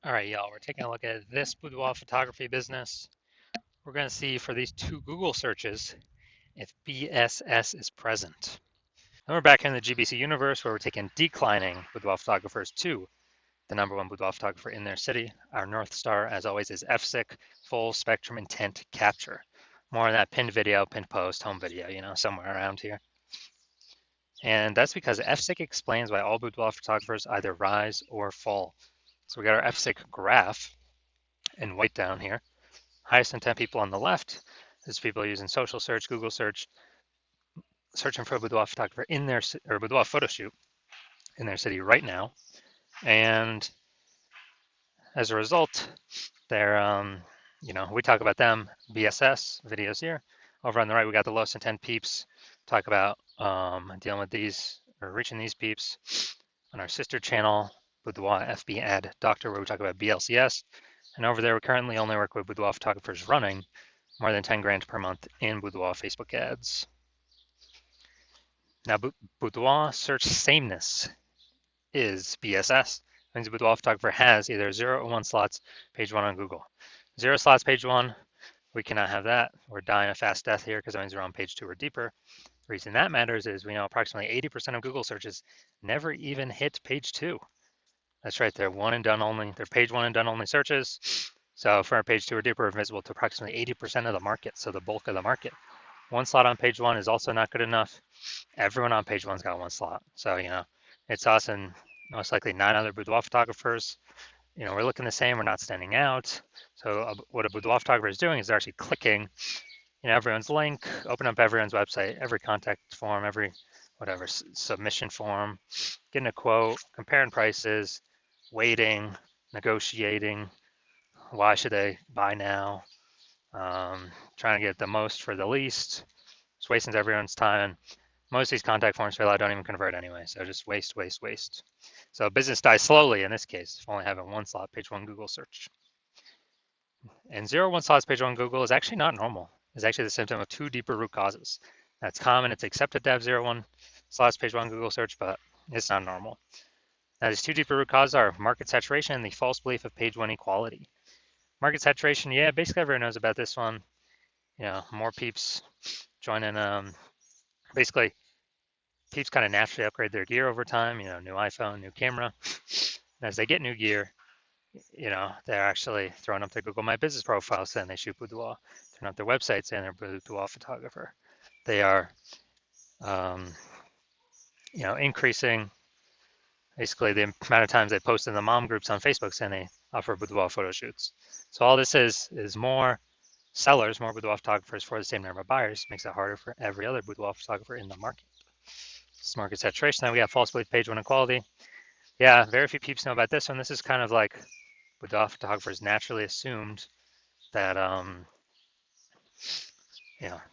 All right, y'all, we're taking a look at this boudoir photography business. We're going to see for these two Google searches if BSS is present. Then we're back in the GBC universe where we're taking declining boudoir photographers to the #1 boudoir photographer in their city. Our North Star, as always, is FSIC, full spectrum intent capture. More on that pinned video, pinned post, home video, somewhere around here. And that's because FSIC explains why all boudoir photographers either rise or fall. So we got our FSIC graph in white down here. Highest intent people on the left is people using social search, Google search, searching for a boudoir photographer in their or boudoir photo shoot in their city right now. And as a result, they're we talk about them, BSS videos here. Over on the right, we got the lowest intent peeps. Talk about dealing with these or reaching these peeps on our sister channel, Boudoir FB Ad Doctor, where we talk about BLCS. And over there, we currently only work with boudoir photographers running more than 10 grand per month in boudoir Facebook ads. Now, boudoir search sameness is BSS. It means a boudoir photographer has either 0 or 1 slots, page 1 on Google. 0 slots, page 1, we cannot have that. We're dying a fast death here because that means we're on page 2 or deeper. The reason that matters is we know approximately 80% of Google searches never even hit page 2. That's right, they're one and done only. They're page 1 and done only searches. So for our page 2 or deeper, we're visible to approximately 80% of the market, so the bulk of the market. 1 slot on page 1 is also not good enough. Everyone on page 1's got 1 slot. So, it's us and most likely 9 other boudoir photographers. We're looking the same, we're not standing out. So what a boudoir photographer is doing is they're actually clicking, everyone's link, open up everyone's website, every contact form, every whatever submission form, getting a quote, comparing prices, waiting, negotiating. Why should they buy now? Trying to get the most for the least. It's wasting everyone's time. And most of these contact forms fill out don't even convert anyway. So just waste, waste, waste. So business dies slowly in this case, only having 1 slot, page 1 Google search. And 0, 1 slots, page 1 Google is actually not normal. It's actually the symptom of 2 deeper root causes. That's common. It's accepted to have 0, 1 slots, page 1 Google search, but it's not normal. Now, these 2 deeper root causes are market saturation and the false belief of page 1 equality. Market saturation, yeah, basically everyone knows about this one. More peeps joining. Basically, peeps kind of naturally upgrade their gear over time. New iPhone, new camera. And as they get new gear, they're actually throwing up their Google My Business profile saying they shoot boudoir, throwing up their website saying they're a boudoir photographer. They are, increasing basically the amount of times they post in the mom groups on Facebook saying they offer boudoir photo shoots. So all this is more sellers, more boudoir photographers for the same number of buyers, makes it harder for every other boudoir photographer in the market. It's market saturation. Then we got false belief page 1 equality. Yeah, very few peeps know about this one. This is kind of like boudoir photographers naturally assumed that,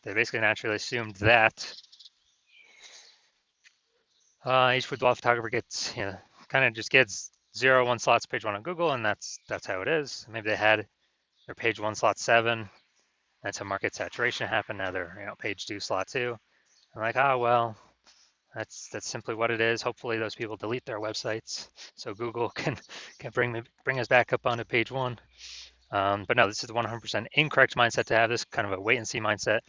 they basically naturally assumed that each boudoir photographer gets, kind of just gets 0, 1 slots page 1 on Google, and that's how it is. Maybe they had their page 1 slot 7. That's how market saturation happened. Now they're, page 2 slot 2. I'm like, well, that's simply what it is. Hopefully those people delete their websites so Google can bring us back up onto page 1. But no, this is the 100% incorrect mindset to have. This kind of a wait and see mindset.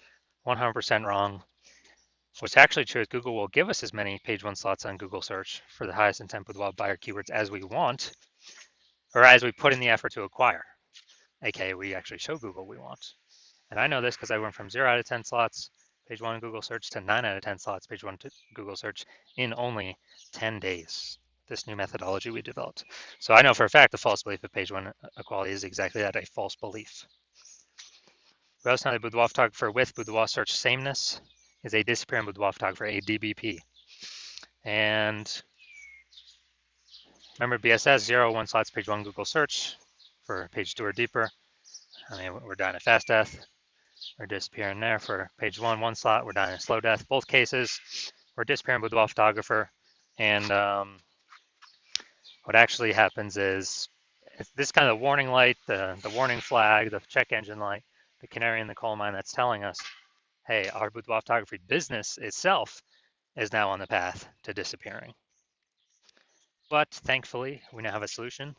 100% wrong. What's actually true is Google will give us as many page 1 slots on Google search for the highest intent boudoir buyer keywords as we want, or as we put in the effort to acquire. AKA, we actually show Google we want. And I know this because I went from 0 out of 10 slots page 1 Google search to 9 out of 10 slots page 1 Google search in only 10 days. This new methodology we developed. So I know for a fact the false belief of page 1 equality is exactly that, a false belief. We also know that boudoir photographer with boudoir search sameness is a disappearing boudoir photographer, a DBP. And remember BSS, 0, 1 slots page 1 Google search for page 2 or deeper. We're dying a fast death. We're disappearing there for page 1, 1 slot. We're dying a slow death. Both cases, we're disappearing boudoir photographer. And what actually happens is this kind of warning light, the warning flag, the check engine light, the canary in the coal mine that's telling us, hey, our boudoir photography business itself is now on the path to disappearing. But thankfully, we now have a solution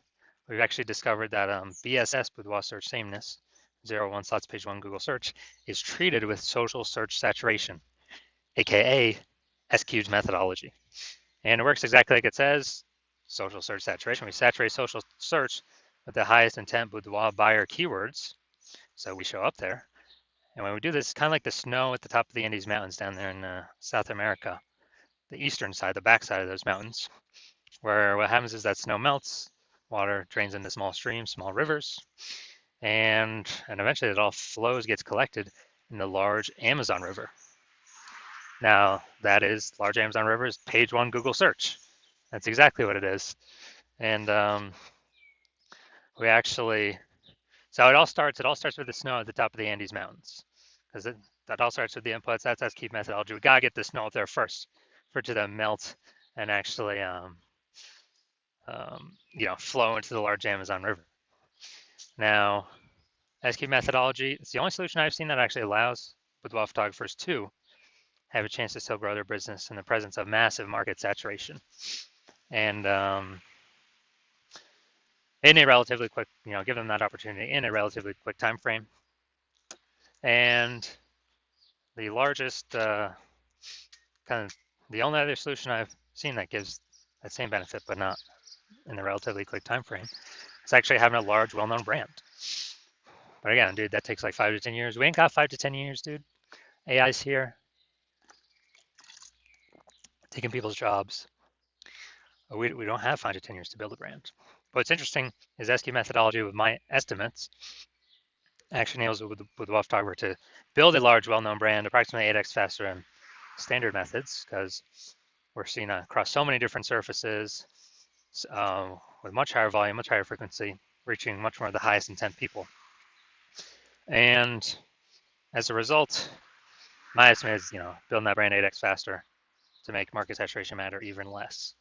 we've actually discovered that BSS, Boudoir Search Sameness, 0, 1 slots, page 1 Google search, is treated with social search saturation, aka SQ's methodology. And it works exactly like it says, social search saturation. We saturate social search with the highest intent boudoir buyer keywords, so we show up there. And when we do this, it's kind of like the snow at the top of the Andes Mountains down there in South America, the eastern side, the back side of those mountains, where what happens is that snow melts, water drains into small streams, small rivers, and eventually it all flows, gets collected in the large Amazon River. Now, that is large Amazon River is page 1 Google search. That's exactly what it is. And we actually, so it all starts with the snow at the top of the Andes Mountains, because that all starts with the inputs. That's key methodology. We gotta get the snow up there first for it to then melt and actually, flow into the large Amazon River. Now, SQ methodology, it's the only solution I've seen that actually allows boudoir photographers to have a chance to still grow their business in the presence of massive market saturation. And in a relatively quick, give them that opportunity in a relatively quick time frame. And the largest, kind of the only other solution I've seen that gives that same benefit, but not in a relatively quick time frame, is actually having a large, well-known brand. But again, dude, that takes like 5 to 10 years. We ain't got 5 to 10 years, dude. AI's here, taking people's jobs. We don't have 5 to 10 years to build a brand. What's interesting is SQ methodology, with my estimates, actually enables with the photographer to build a large, well-known brand approximately 8x faster than standard methods, because we're seeing across so many different surfaces with much higher volume, much higher frequency, reaching much more of the highest intent people. And as a result, my estimate is, building that brand 8x faster to make market saturation matter even less.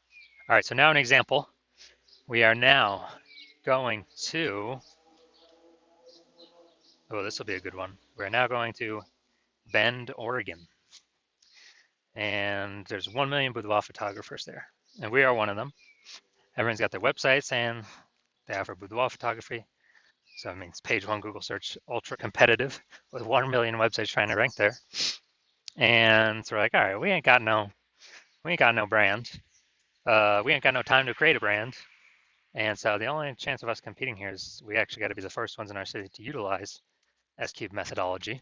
All right, so now an example. We are now going to, this will be a good one. We're now going to Bend, Oregon. And there's 1 million boudoir photographers there. And we are one of them. Everyone's got their websites and they offer boudoir photography. So it means page 1 Google search, ultra competitive with 1 million websites trying to rank there. And so we're like, all right, we ain't got no brand. We ain't got no time to create a brand. And so the only chance of us competing here is we actually got to be the first ones in our city to utilize S-Cube methodology.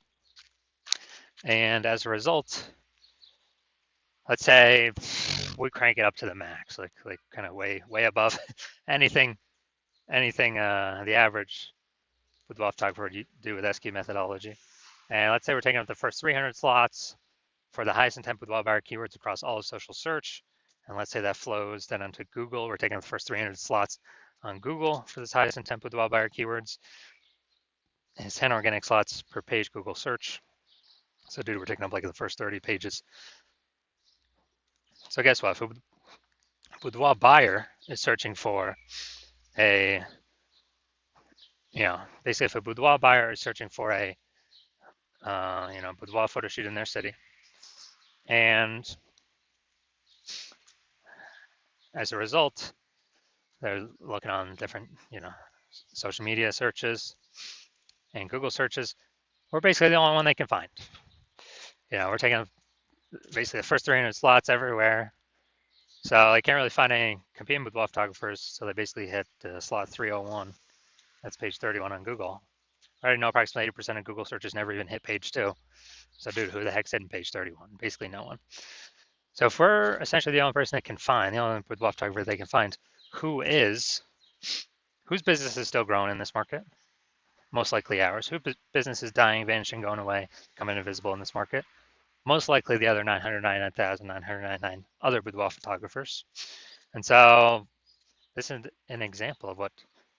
And as a result, let's say we crank it up to the max, like kind of way above anything the average boudoir photographer would do with S-Cube methodology. And let's say we're taking up the first 300 slots for the highest intent boudoir buyer keywords across all of social search. And let's say that flows then onto Google. We're taking the first 300 slots on Google for this highest intent boudoir buyer keywords. And 10 organic slots per page Google search. So dude, we're taking up like the first 30 pages. So guess what? If a boudoir buyer is searching for a, basically if a boudoir buyer is searching for a, boudoir photo shoot in their city, and as a result, they're looking on different, social media searches and Google searches, we're basically the only one they can find. We're taking basically the first 300 slots everywhere. So they can't really find any competing boudoir photographers. So they basically hit slot 301. That's page 31 on Google. I already know approximately 80% of Google searches never even hit page 2. So dude, who the heck's hitting page 31? Basically no one. So if we're essentially the only person that can find, the only boudoir photographer they can find, whose business is still growing in this market? Most likely ours. Whose business is dying, vanishing, going away, becoming invisible in this market? Most likely the other 999,999 other boudoir photographers. And so this is an example of what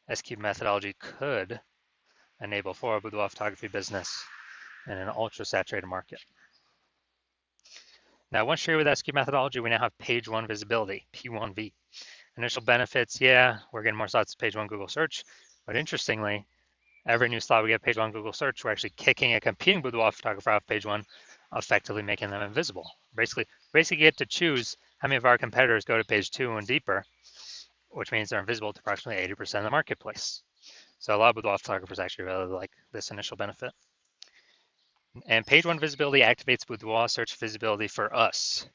S-Cube methodology could enable for a boudoir photography business in an ultra saturated market. Now, once you're with S-Cube methodology, we now have page 1 visibility, P1V. Initial benefits, we're getting more slots to page 1 Google search, but interestingly, every new slot we get page 1 Google search, we're actually kicking a competing boudoir photographer off page 1, effectively making them invisible. Basically get to choose how many of our competitors go to page 2 and deeper, which means they're invisible to approximately 80% of the marketplace. So a lot of boudoir photographers actually really like this initial benefit. And page one visibility activates boudoir search visibility for us.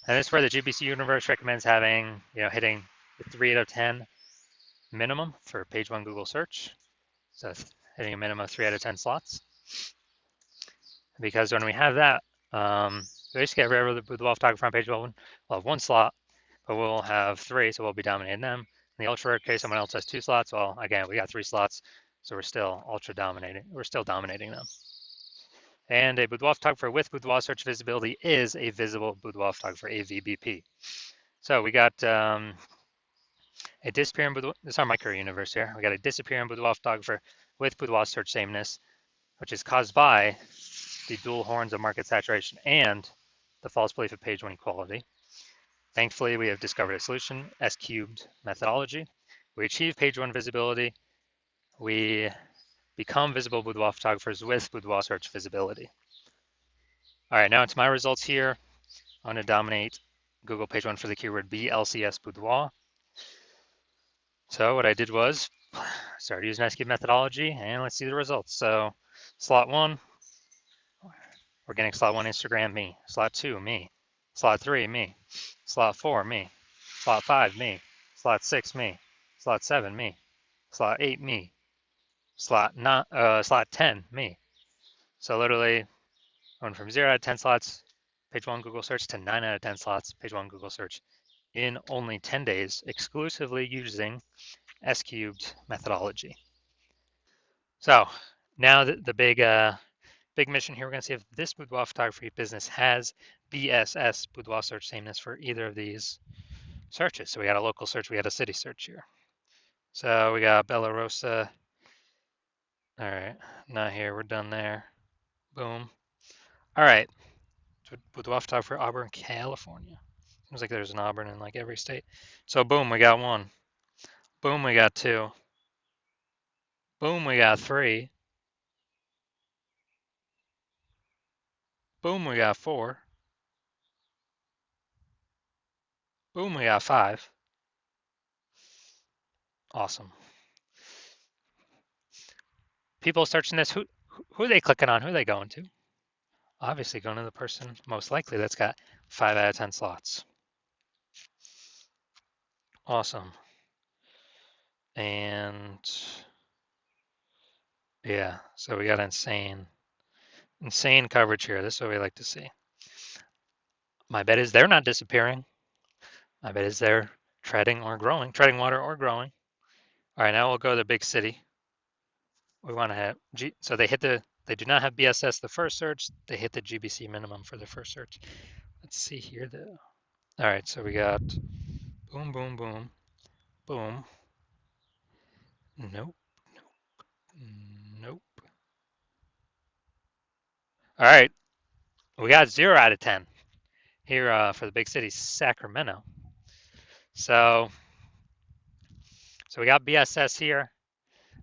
And this is where the GBC universe recommends having, hitting the 3 out of 10 minimum for page one Google search. So hitting a minimum of 3 out of 10 slots. Because when we have that, basically every other boudoir photographer on page one will have 1 slot, but we'll have 3, so we'll be dominating them. In the ultra rare case, someone else has 2 slots. Well, again, we got 3 slots, so we're still ultra dominating. We're still dominating them. And a boudoir photographer with boudoir search visibility is a visible boudoir photographer, a VBP. So we got a disappearing boudoir. This is our micro universe here. We got a disappearing boudoir photographer with boudoir search sameness, which is caused by the dual horns of market saturation and the false belief of page one equality. Thankfully, we have discovered a solution, S-cubed methodology. We achieve page one visibility. We become visible boudoir photographers with boudoir search visibility. All right, now it's my results here. I'm going to dominate Google page one for the keyword BLCS boudoir. So what I did was started using S-cubed methodology, and let's see the results. So slot 1, we're getting slot 1 Instagram, me. Slot 2, me. Slot 3, me. Slot 4, me. Slot 5, me. Slot 6, me. Slot 7, me. Slot 8, me. Slot 10, me. So literally going from 0 out of 10 slots, page one Google search, to 9 out of 10 slots, page one Google search in only 10 days, exclusively using S-cubed methodology. So now the big mission here, we're going to see if this boudoir photography business has BSS, boudoir search sameness, for either of these searches. So we got a local search, we got a city search here. So we got Bella Rosa. All right, not here, we're done there. Boom. All right, boudoir photography for Auburn, California. Seems like there's an Auburn in like every state. So boom, we got 1. Boom, we got 2. Boom, we got 3. Boom, we got 4. Boom, we got 5. Awesome. People searching this, who are they clicking on? Who are they going to? Obviously going to the person most likely that's got 5 out of 10 slots. Awesome. And yeah, so we got insane coverage here. This is what we like to see. My bet is they're not disappearing. My bet is they're treading water or growing. All right, now we'll go to the big city. We want to have, so they do not have BSS the first search. They hit the GBC minimum for the first search. Let's see here though. All right, so we got boom, boom, boom, boom. Nope, nope. All right, we got 0 out of 10 here for the big city, Sacramento. So we got BSS here,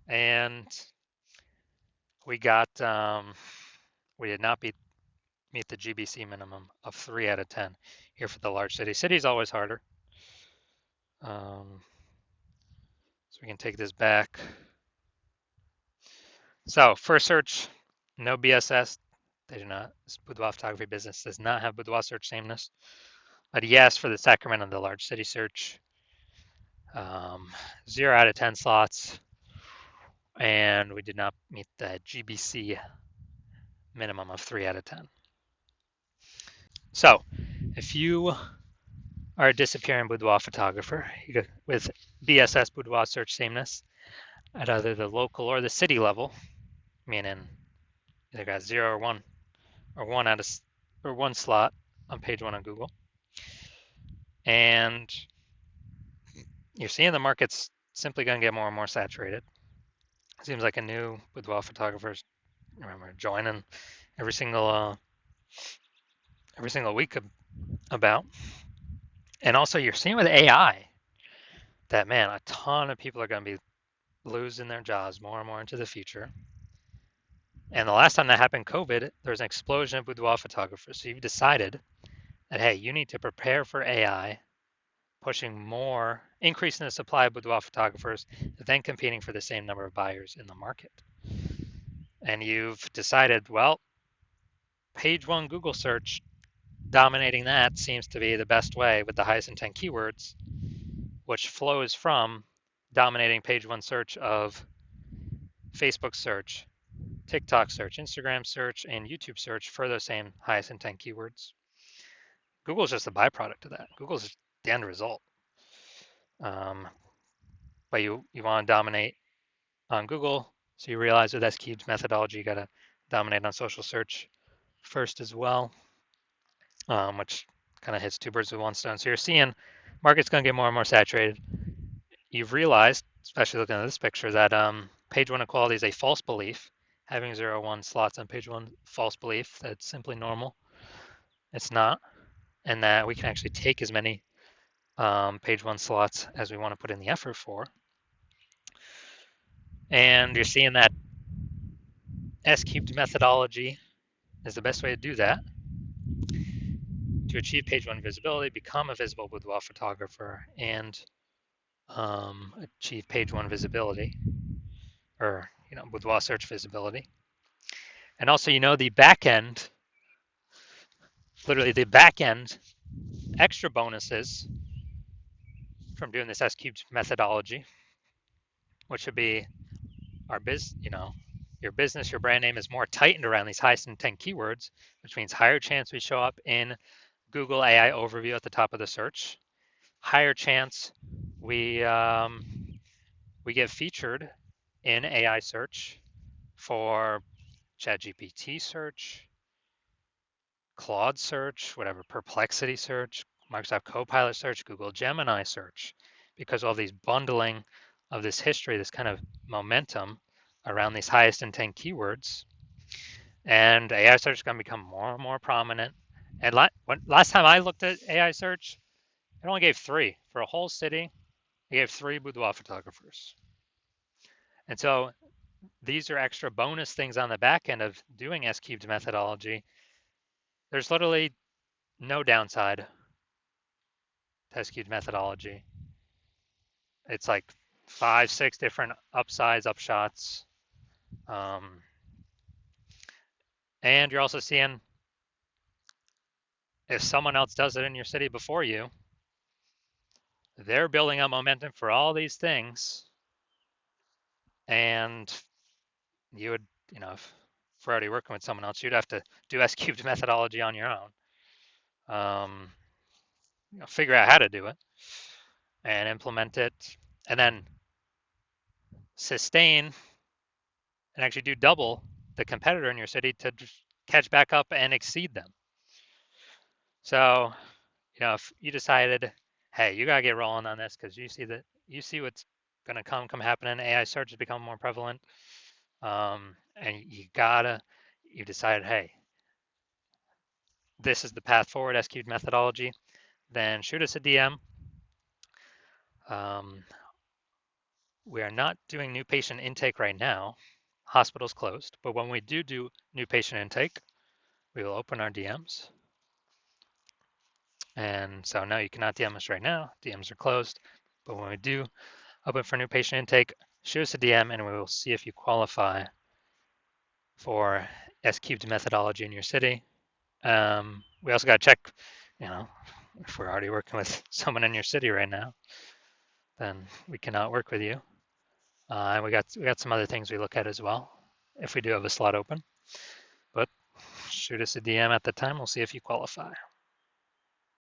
and we got we did not meet the GBC minimum of 3 out of 10 here for the large city. City's always harder. So we can take this back. So first search, no BSS. They do not. This boudoir photography business does not have boudoir search sameness. But yes, for the Sacramento, the large city search, 0 out of 10 slots. And we did not meet the GBC minimum of 3 out of 10. So if you are a disappearing boudoir photographer with BSS boudoir search sameness at either the local or the city level, meaning either got 0 or 1 or 1 slot on page 1 on Google, and you're seeing the market's simply going to get more and more saturated. It seems like a new boudoir photographers, remember, joining every single week about. And also you're seeing with AI that, man, a ton of people are going to be losing their jobs more and more into the future. And the last time that happened, COVID, there was an explosion of boudoir photographers. So you've decided that, hey, you need to prepare for AI, pushing more increasing the supply of boudoir photographers, then competing for the same number of buyers in the market. And you've decided, well, page one Google search, dominating that seems to be the best way with the highest intent keywords, which flows from dominating page one search of Facebook search, TikTok search, Instagram search, and YouTube search for those same highest intent keywords. Google's just a byproduct of that. Google's the end result. But you want to dominate on Google, so you realize with S-Cube's methodology, you got to dominate on social search first as well, which kind of hits two birds with one stone. So you're seeing market's going to get more and more saturated. You've realized, especially looking at this picture, that page one equality is a false belief. Having 0, 1 slots on page one, false belief. That's simply normal. It's not. And that we can actually take as many page one slots as we want to put in the effort for. And you're seeing that S-cubed methodology is the best way to do that. To achieve page one visibility, become a visible boudoir photographer, and achieve page one visibility, or boudoir search visibility. And also, the back end, literally the back end extra bonuses from doing this S-cubed methodology, which would be our your business, your brand name is more tightened around these highest intent keywords, which means higher chance we show up in Google AI overview at the top of the search, higher chance we get featured in AI search for ChatGPT search, Claude search, whatever, Perplexity search, Microsoft Copilot search, Google Gemini search, because all these bundling of this history, this kind of momentum around these highest intent keywords. And AI search is going to become more and more prominent. And last time I looked at AI search, it only gave 3 for a whole city. It gave 3 boudoir photographers. And so these are extra bonus things on the back end of doing S-cubed methodology. There's literally no downside to S-cubed methodology. It's like 5, 6 different upsides, upshots. And you're also seeing if someone else does it in your city before you, they're building up momentum for all these things. And you would, if we're already working with someone else, you'd have to do S-cubed methodology on your own. Figure out how to do it and implement it, and then sustain and actually do double the competitor in your city to catch back up and exceed them. So, if you decided, hey, you gotta get rolling on this because you see what's gonna come happening. AI search is becoming more prevalent, and you decided, hey, this is the path forward, S-cubed methodology. Then shoot us a DM. We are not doing new patient intake right now. Hospital's closed, but when we do new patient intake, we will open our DMs. And so no, you cannot DM us right now. DMs are closed, but when we do open for new patient intake, shoot us a DM and we will see if you qualify for S-cubed methodology in your city. We also got to check, if we're already working with someone in your city right now, then we cannot work with you. And we got some other things we look at as well if we do have a slot open. But shoot us a DM at the time. We'll see if you qualify.